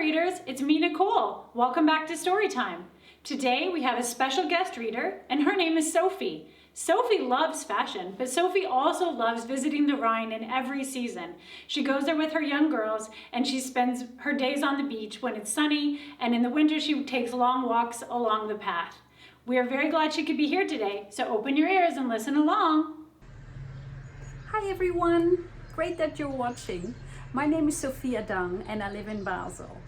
readers, it's me, Nicole. Welcome back to Storytime. Today we have a special guest reader, and her name is Sophie. Sophie loves fashion, but Sophie also loves visiting the Rhine in every season. She goes there with her young girls, and she spends her days on the beach when it's sunny, and in the winter she takes long walks along the path. We are very glad she could be here today, so open your ears and listen along. Hi everyone, great that you're watching. My name is Sophie Adang and I live in Basel.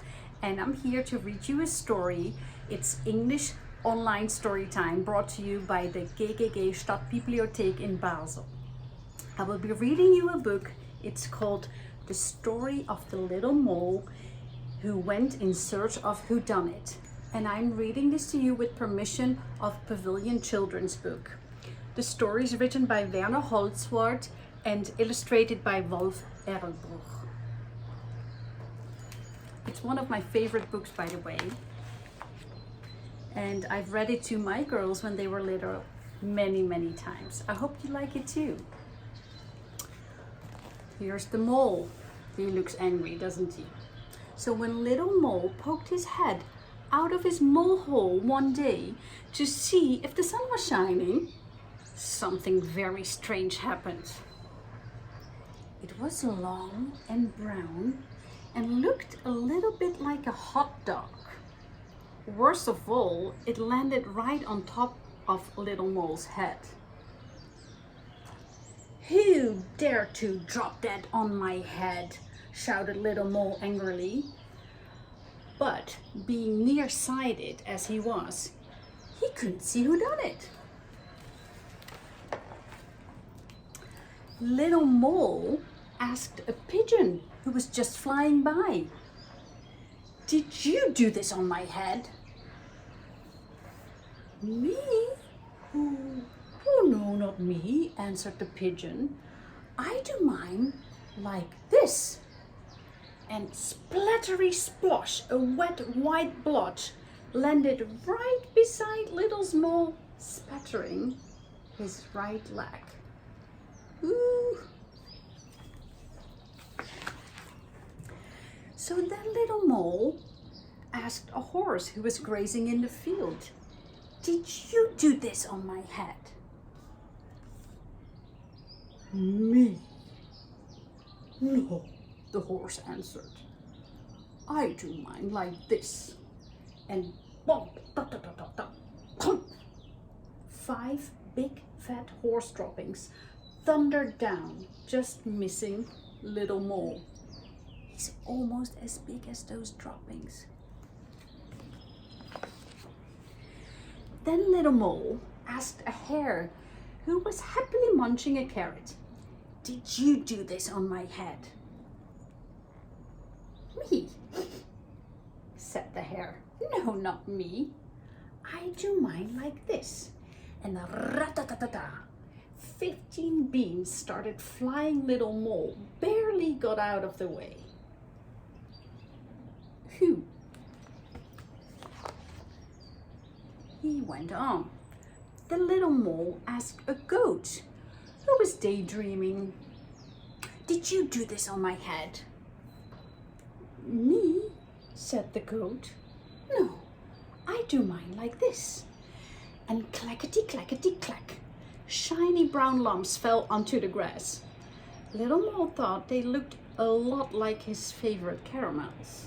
And I'm here to read you a story. It's English online story time brought to you by the GGG Stadtbibliothek in Basel. I will be reading you a book. It's called The Story of the Little Mole Who Went in Search of Whodunit. And I'm reading this to you with permission of Pavilion Children's Book. The story is written by Werner Holzwarth and illustrated by Erlbruch. It's one of my favorite books, by the way. And I've read it to my girls when they were little many times. I hope you like it too. Here's the mole. He looks angry, doesn't he? So when little mole poked his head out of his mole hole one day to see if the sun was shining, something very strange happened. It was long and brown and looked a little bit like a hot dog. Worst of all, it landed right on top of Little Mole's head. "Who dared to drop that on my head?" shouted Little Mole angrily. But being nearsighted as he was, he couldn't see who done it. Little Mole asked a pigeon who was just flying by, "Did you do this on my head?" "Me? Oh no, not me," answered the pigeon. "I do mine like this." And splattery splosh, a wet white blotch landed right beside Little Mole, spattering his right leg. Ooh. So then Little Mole asked a horse who was grazing in the field, "Did you do this on my head?" "Me? No," the horse answered. "I do mine like this." And bump, da, da, da, da, da, thump. 5 big fat horse droppings thundered down, just missing Little Mole. He's almost as big as those droppings. Then Little Mole asked a hare who was happily munching a carrot, "Did you do this on my head?" "Me?" said the hare. "No, not me. I do mine like this." And rat-a-ta-ta-ta, 15 beans started flying. Little Mole barely got out of the way. "Who?" He went on. The Little Mole asked a goat who was daydreaming, "Did you do this on my head?" "Me?" said the goat. "No, I do mine like this." And clackety clackety clack, shiny brown lumps fell onto the grass. Little Mole thought they looked a lot like his favorite caramels.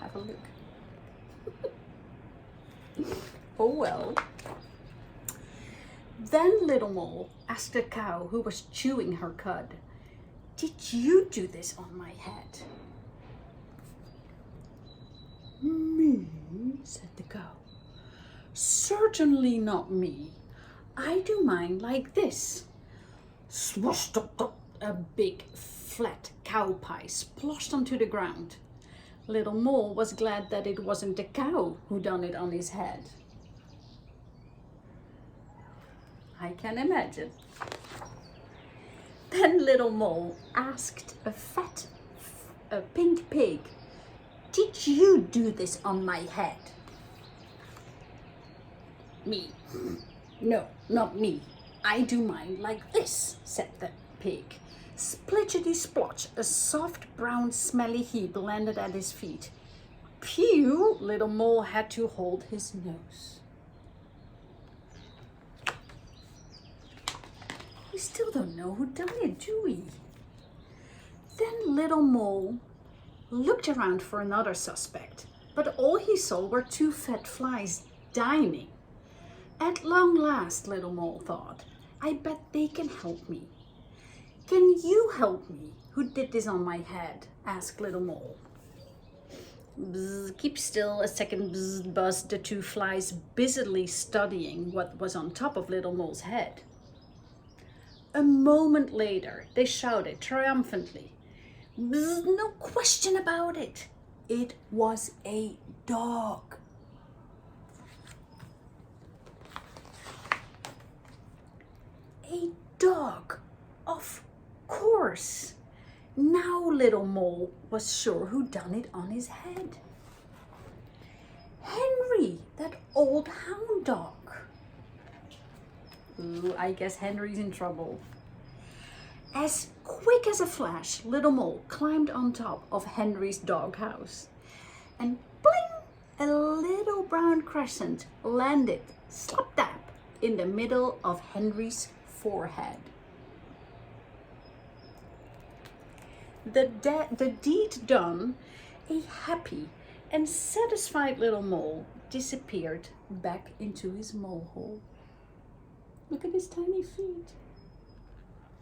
Have a look. Oh well. Then Little Mole asked a cow who was chewing her cud, "Did you do this on my head?" "Me?" said the cow. "Certainly not me. I do mine like this." Swoosh, dop, dop, a big flat cow pie splashed onto the ground. Little Mole was glad that it wasn't the cow who done it on his head. I can imagine. Then Little Mole asked a pink pig, "Did you do this on my head?" "Me? No, not me. I do mine like this," said the pig. Splitchety splotch, a soft brown smelly heap landed at his feet. Pew, little Mole had to hold his nose. We still don't know who done it, do we? Then little Mole looked around for another suspect, but all he saw were two fat flies dining. At long last, little Mole thought, I bet they can help me. Can you help me? Who did this on my head? Asked little Mole. Bzz, keep still, a second, bzz, buzzed the two flies, busily studying what was on top of little Mole's head. A moment later, they shouted triumphantly, bzz, no question about it. It was a dog. A dog, of course. Now little Mole was sure who done it on his head. Henry, that old hound dog. Ooh, I guess Henry's in trouble. As quick as a flash, little Mole climbed on top of Henry's doghouse. And bling! A little brown crescent landed slap dab in the middle of Henry's forehead. The deed done, a happy and satisfied little Mole disappeared back into his molehole. Look at his tiny feet.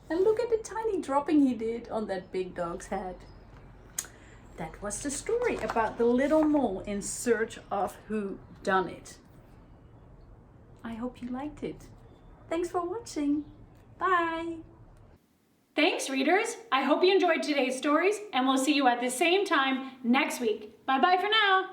And look at the tiny dropping he did on that big dog's head. That was the story about the little mole in search of who done it. I hope you liked it. Thanks for watching. Bye. Thanks, readers. I hope you enjoyed today's stories, and we'll see you at the same time next week. Bye-bye for now.